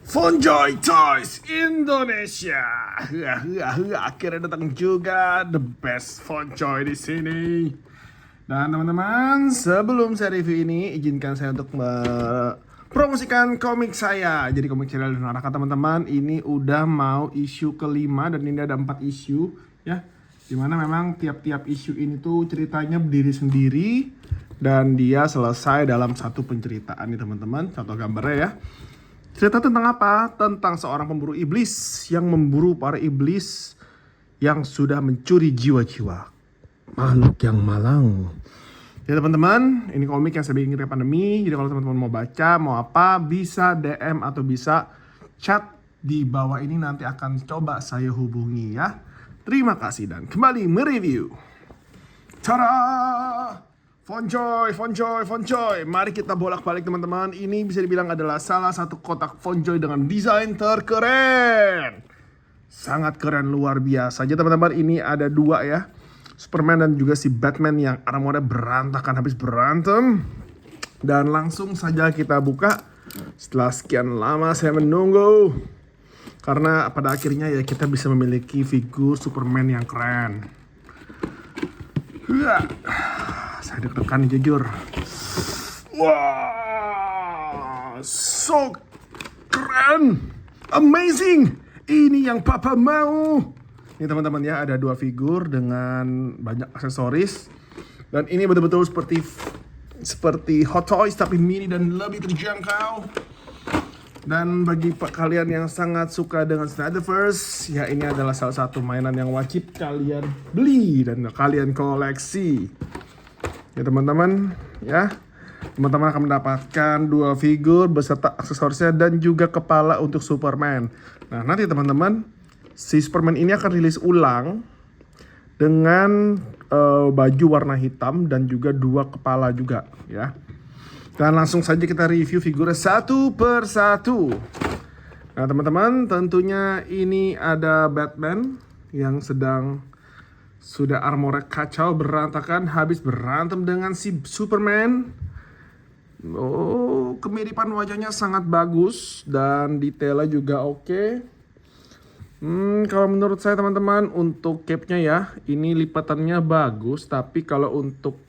Fonjoy Toys Indonesia. Akhirnya datang juga the best Fonjoy di sini. Dan teman-teman, sebelum saya review ini, izinkan saya untuk promosikan komik saya. Jadi komik serial dan arahkan teman-teman, ini udah mau isu kelima dan ini ada 4 isu ya. Dimana memang tiap-tiap isu ini tuh ceritanya berdiri sendiri dan dia selesai dalam satu penceritaan nih teman-teman. Contoh gambarnya ya. Cerita tentang apa? Tentang seorang pemburu iblis yang memburu para iblis yang sudah mencuri jiwa-jiwa makhluk yang malang. Ya teman-teman, ini komik yang saya bikin ketika pandemi. Jadi kalau teman-teman mau baca, mau apa, bisa DM atau bisa chat di bawah ini, nanti akan coba saya hubungi ya. Terima kasih dan kembali mereview. Tada! Fonjoy. Mari kita bolak-balik teman-teman. Ini bisa dibilang adalah salah satu kotak Fonjoy dengan desain terkeren. Sangat keren, luar biasa aja teman-teman. Ini ada 2 ya. Superman dan juga si Batman yang armornya berantakan habis berantem. Dan langsung saja kita buka. Setelah sekian lama saya menunggu. Karena pada akhirnya ya kita bisa memiliki figur Superman yang keren. Saya deg-degan jujur. Wah, so keren, amazing. Ini yang papa mau. Ini teman-teman ya, ada 2 figur dengan banyak aksesoris. Dan ini betul-betul seperti Hot Toys tapi mini dan lebih terjangkau. Dan bagi kalian yang sangat suka dengan Snyderverse, ya ini adalah salah satu mainan yang wajib kalian beli dan kalian koleksi. Ya teman-teman, ya. Teman-teman akan mendapatkan 2 figur beserta aksesorisnya dan juga kepala untuk Superman. Nah, nanti teman-teman, si Superman ini akan rilis ulang dengan baju warna hitam dan juga 2 kepala juga, ya. Dan langsung saja kita review figurnya satu per satu. Nah teman-teman, tentunya ini ada Batman yang sudah armornya kacau berantakan habis berantem dengan si Superman. Oh, kemiripan wajahnya sangat bagus dan detailnya juga oke. Kalau menurut saya teman-teman, untuk cape-nya ya, ini lipatannya bagus, tapi kalau untuk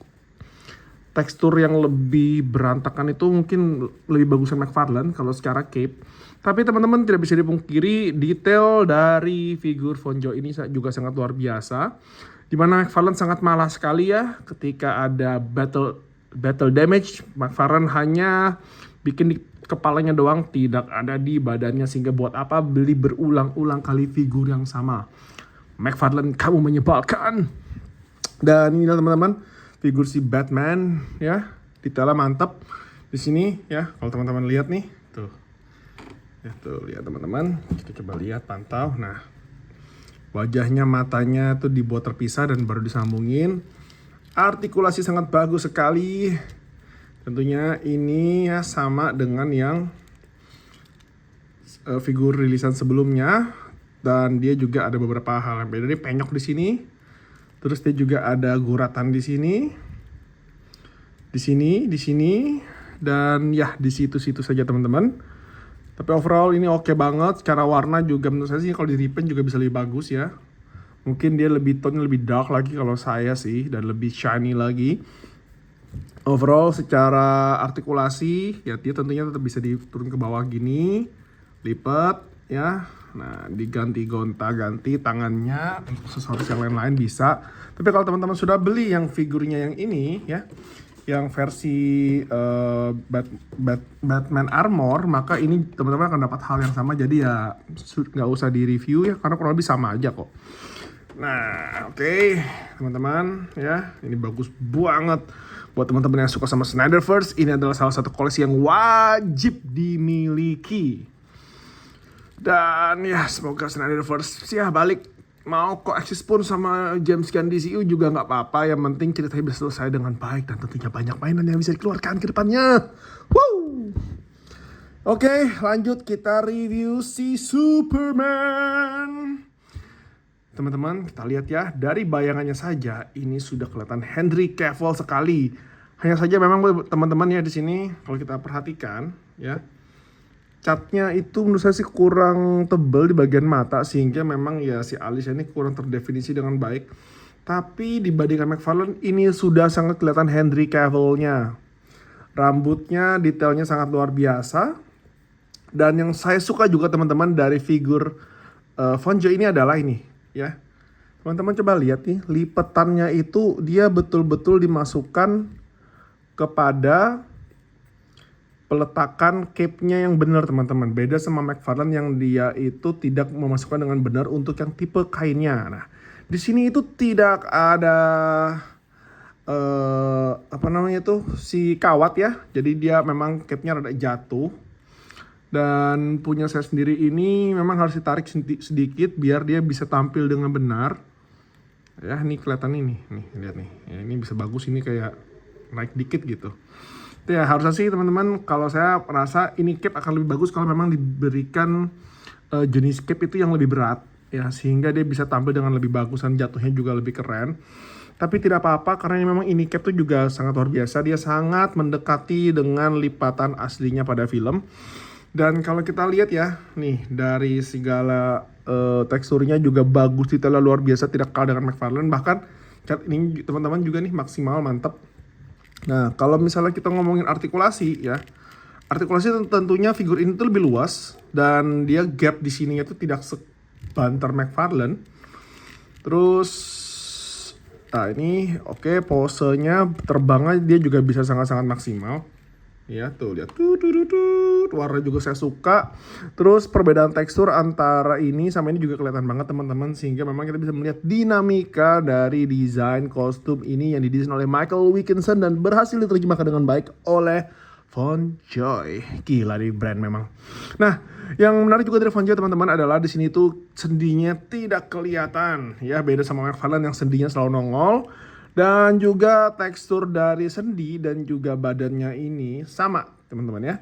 tekstur yang lebih berantakan itu mungkin lebih bagusan McFarlane kalau secara cape. Tapi teman-teman tidak bisa dipungkiri detail dari figur Fonjoy ini juga sangat luar biasa. Dimana McFarlane sangat malas sekali ya ketika ada battle damage. McFarlane hanya bikin di kepalanya doang, tidak ada di badannya, sehingga buat apa beli berulang-ulang kali figur yang sama. McFarlane, kamu menyebalkan. Dan ini teman-teman, figur si Batman ya, detailnya mantap di sini ya. Kalau teman-teman lihat nih, tuh. Ya tuh, lihat teman-teman. Kita coba lihat, pantau. Nah, wajahnya, matanya tuh dibuat terpisah dan baru disambungin. Artikulasi sangat bagus sekali. Tentunya ini ya sama dengan yang figur rilisan sebelumnya, dan dia juga ada beberapa hal yang beda. Ini penyok di sini. Terus dia juga ada guratan di sini, dan ya di situ-situ saja teman-teman. Tapi overall ini oke banget. Secara warna juga menurut saya sih kalau di repaint juga bisa lebih bagus ya. Mungkin dia tone lebih dark lagi kalau saya sih, dan lebih shiny lagi. Overall secara artikulasi ya dia tentunya tetap bisa diturun ke bawah gini, lipat ya. Nah, diganti gonta-ganti tangannya, aksesoris yang lain-lain bisa. Tapi kalau teman-teman sudah beli yang figurnya yang ini ya, yang versi Batman Armor, maka ini teman-teman akan dapat hal yang sama. Jadi ya nggak usah di review ya, karena kurang lebih sama aja kok. Nah, oke, teman-teman ya, ini bagus banget. Buat teman-teman yang suka sama Snyderverse, ini adalah salah satu koleksi yang wajib dimiliki. Dan ya semoga Snyderverse ya balik. Mau koeksis pun sama James Gunn DCU juga nggak apa-apa. Yang penting ceritanya bisa selesai dengan baik dan tentunya banyak mainan yang bisa dikeluarkan ke depannya. Woo! Oke, lanjut kita review si Superman. Teman-teman, kita lihat ya, dari bayangannya saja ini sudah kelihatan Henry Cavill sekali. Hanya saja memang teman-teman ya di sini kalau kita perhatikan ya, catnya itu menurut saya sih kurang tebal di bagian mata, sehingga memang ya si alisnya ini kurang terdefinisi dengan baik. Tapi dibandingkan McFarlane ini sudah sangat kelihatan Henry Cavill-nya. Rambutnya detailnya sangat luar biasa. Dan yang saya suka juga teman-teman dari figur Von Joy ini adalah ini ya. Teman-teman coba lihat nih, lipetannya itu dia betul-betul dimasukkan kepada peletakan cape-nya yang benar teman-teman. Beda sama McFarlane yang dia itu tidak memasukkan dengan benar untuk yang tipe kainnya. Nah, di sini itu tidak ada apa namanya tuh si kawat ya. Jadi dia memang cape-nya rada jatuh. Dan punya saya sendiri ini memang harus ditarik sedikit biar dia bisa tampil dengan benar. Ya, ini kelihatan ini nih, lihat nih. Ya, ini bisa bagus, ini kayak naik dikit gitu. Itu ya harusnya sih teman-teman, kalau saya merasa ini cape akan lebih bagus kalau memang diberikan jenis cape itu yang lebih berat ya, sehingga dia bisa tampil dengan lebih bagus dan jatuhnya juga lebih keren. Tapi tidak apa-apa karena memang ini cape itu juga sangat luar biasa. Dia sangat mendekati dengan lipatan aslinya pada film. Dan kalau kita lihat ya, nih dari segala teksturnya juga bagus, detailnya luar biasa, tidak kalah dengan McFarlane. Bahkan cat ini teman-teman juga nih maksimal, mantap. Nah, kalau misalnya kita ngomongin artikulasi ya, artikulasi tentunya figur ini tuh lebih luas dan dia gap di sininya tuh tidak sebanter McFarlane. Terus, nah ini oke, posenya terbangnya dia juga bisa sangat-sangat maksimal. Ya tuh lihat warna juga saya suka. Terus perbedaan tekstur antara ini sama ini juga kelihatan banget teman-teman, sehingga memang kita bisa melihat dinamika dari desain kostum ini yang didesain oleh Michael Wilkinson dan berhasil diterjemahkan dengan baik oleh Von Joy. Gila nih brand memang. Nah, yang menarik juga dari Von Joy teman-teman adalah di sini tuh sendinya tidak kelihatan ya, beda sama McFarlane yang sendinya selalu nongol. Dan juga tekstur dari sendi dan juga badannya ini sama teman-teman ya.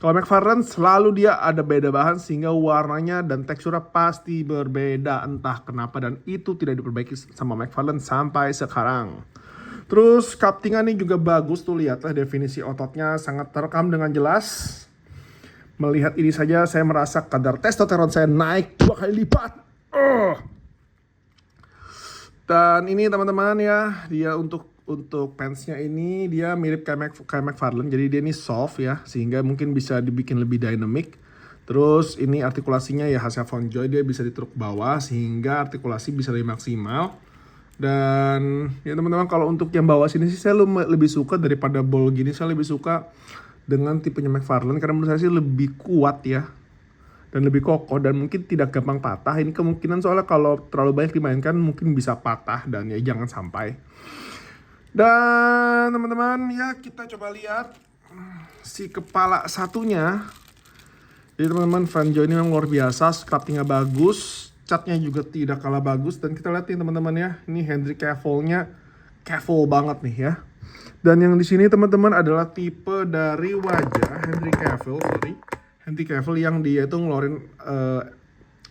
Kalau McFarlane selalu dia ada beda bahan sehingga warnanya dan teksturnya pasti berbeda entah kenapa, dan itu tidak diperbaiki sama McFarlane sampai sekarang. Terus sculptingan ini juga bagus tuh, lihatlah definisi ototnya sangat terekam dengan jelas. Melihat ini saja saya merasa kadar testosteron saya naik 2 kali lipat. Dan ini teman-teman ya, dia untuk pantsnya ini dia mirip kayak McFarlane, jadi dia ini soft ya, sehingga mungkin bisa dibikin lebih dynamic. Terus ini artikulasinya ya khasnya Von Joy, dia bisa ditruk bawah sehingga artikulasi bisa lebih maksimal. Dan ya teman-teman, kalau untuk yang bawah sini sih saya lebih suka daripada ball gini, saya lebih suka dengan tipenya McFarlane karena menurut saya sih lebih kuat ya. Dan lebih kokoh dan mungkin tidak gampang patah. Ini kemungkinan soalnya kalau terlalu banyak dimainkan mungkin bisa patah, dan ya jangan sampai. Dan teman-teman ya, kita coba lihat si kepala satunya. Jadi teman-teman, Von Joy ini memang luar biasa, sculptingnya bagus, catnya juga tidak kalah bagus. Dan kita lihat nih teman-teman ya, ini Henry Cavill-nya Cavill banget nih ya. Dan yang di sini teman-teman adalah tipe dari wajah Henry Cavill yang dia itu ngeluarin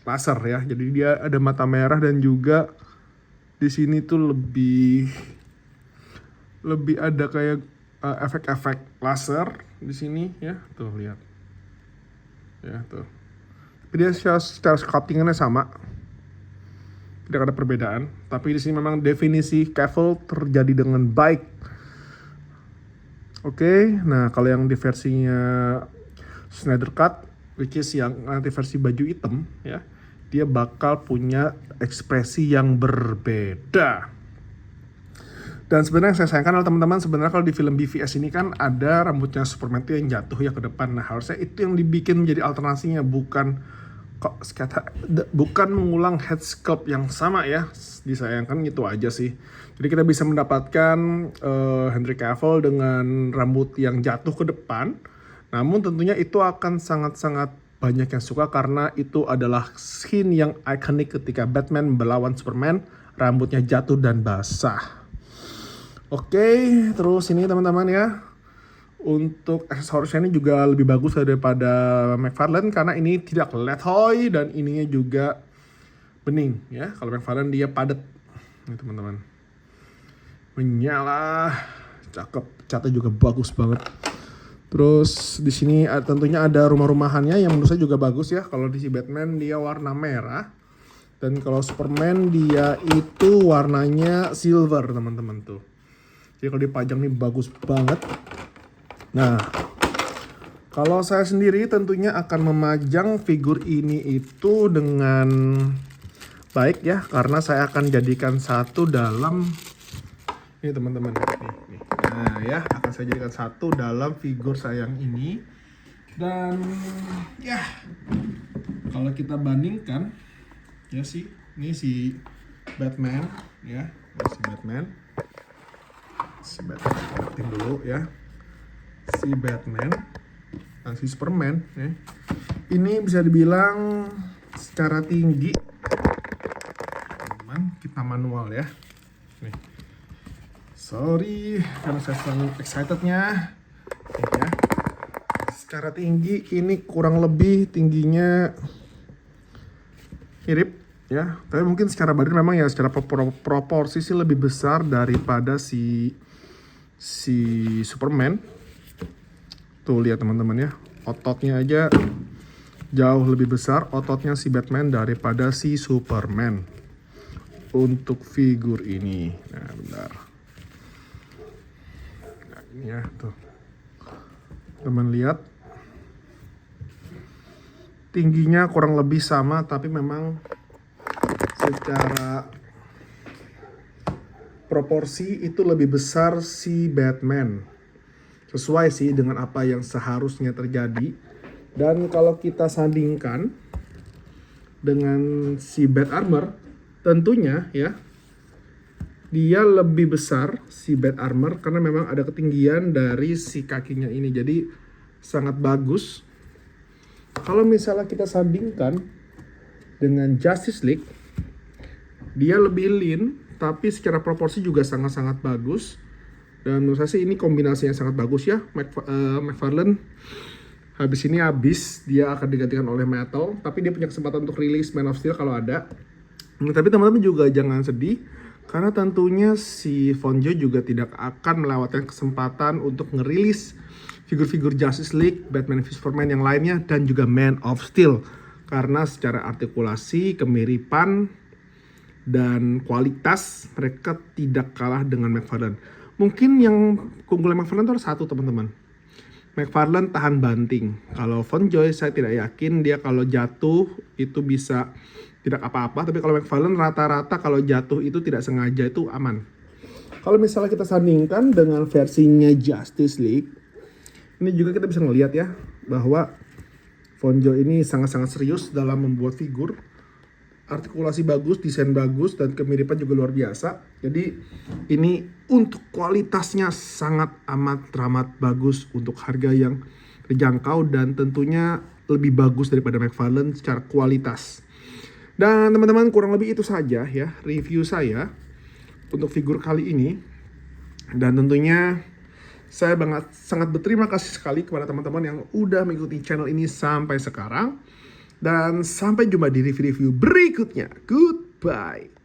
laser ya. Jadi dia ada mata merah dan juga di sini tuh lebih ada kayak efek-efek laser di sini ya. Tuh lihat. Ya tuh. Tapi dia secara sculptingannya sama. Tidak ada perbedaan, tapi di sini memang definisi Cavill terjadi dengan baik. Oke, nah kalau yang di versinya Snyder Cut, which is yang nanti versi baju hitam ya, dia bakal punya ekspresi yang berbeda. Dan sebenarnya yang saya sayangkan adalah teman-teman, sebenarnya kalau di film BVS ini kan ada rambutnya Superman itu yang jatuh ya ke depan. Nah harusnya itu yang dibikin menjadi alternasinya, bukan mengulang head sculpt yang sama ya. Disayangkan gitu aja sih. Jadi kita bisa mendapatkan Henry Cavill dengan rambut yang jatuh ke depan. Namun tentunya itu akan sangat-sangat banyak yang suka karena itu adalah scene yang ikonik ketika Batman melawan Superman, rambutnya jatuh dan basah. Oke, terus ini teman-teman ya, untuk aksesorisnya ini juga lebih bagus daripada McFarlane karena ini tidak letoy dan ininya juga bening ya. Kalau McFarlane dia padat, nih teman-teman, menyala, cakep, catnya juga bagus banget. Terus di sini tentunya ada rumah-rumahannya yang menurut saya juga bagus ya. Kalau di si Batman dia warna merah. Dan kalau Superman dia itu warnanya silver teman-teman tuh. Jadi kalau dipajang nih bagus banget. Nah, kalau saya sendiri tentunya akan memajang figur ini itu dengan baik ya. Karena saya akan jadikan satu dalam, ini teman-teman. Nih. Nah ya, akan saya jadikan satu dalam figur saya yang ini. Dan ya, kalau kita bandingkan ya sih, ini si Batman ya, ini si Batman lihatin dulu ya, si Batman dan si Superman ya. Ini bisa dibilang secara tinggi, teman, kita manual ya. Nih. Sorry karena saya selalu excitednya ya. Secara tinggi ini kurang lebih tingginya mirip ya, tapi mungkin secara badan memang ya secara proporsi sih lebih besar daripada si Superman. Tuh lihat teman-teman ya, ototnya aja jauh lebih besar ototnya si Batman daripada si Superman untuk figur ini. Nah bentar, nah ini ya tuh teman lihat, tingginya kurang lebih sama, tapi memang secara proporsi itu lebih besar si Batman. Sesuai sih dengan apa yang seharusnya terjadi. Dan kalau kita sandingkan dengan si Bat-Armor, tentunya ya dia lebih besar si Bat-Armor karena memang ada ketinggian dari si kakinya ini. Jadi sangat bagus. Kalau misalnya kita sandingkan dengan Justice League, dia lebih lean, tapi secara proporsi juga sangat-sangat bagus. Dan menurut saya sih ini kombinasi yang sangat bagus ya. McFarlane habis dia akan digantikan oleh Metal, tapi dia punya kesempatan untuk rilis Man of Steel kalau ada. Tapi teman-teman juga jangan sedih, karena tentunya si Vonjo juga tidak akan melewatkan kesempatan untuk ngerilis figur-figur Justice League, Batman vs Superman yang lainnya, dan juga Man of Steel. Karena secara artikulasi, kemiripan, dan kualitas mereka tidak kalah dengan McFarlane. Mungkin yang keunggulan McFarlane itu ada satu teman-teman. McFarlane tahan banting. Kalau Vonjo saya tidak yakin dia kalau jatuh itu bisa tidak apa-apa. Tapi kalau McFarlane rata-rata kalau jatuh itu tidak sengaja itu aman. Kalau misalnya kita sandingkan dengan versinya Justice League, ini juga kita bisa ngelihat ya bahwa Vonjo ini sangat-sangat serius dalam membuat figur. Artikulasi bagus, desain bagus, dan kemiripan juga luar biasa. Jadi ini untuk kualitasnya sangat amat bagus untuk harga yang terjangkau dan tentunya lebih bagus daripada McFarlane secara kualitas. Dan teman-teman kurang lebih itu saja ya review saya untuk figur kali ini. Dan tentunya saya sangat berterima kasih sekali kepada teman-teman yang udah mengikuti channel ini sampai sekarang. Dan sampai jumpa di review-review berikutnya. Goodbye.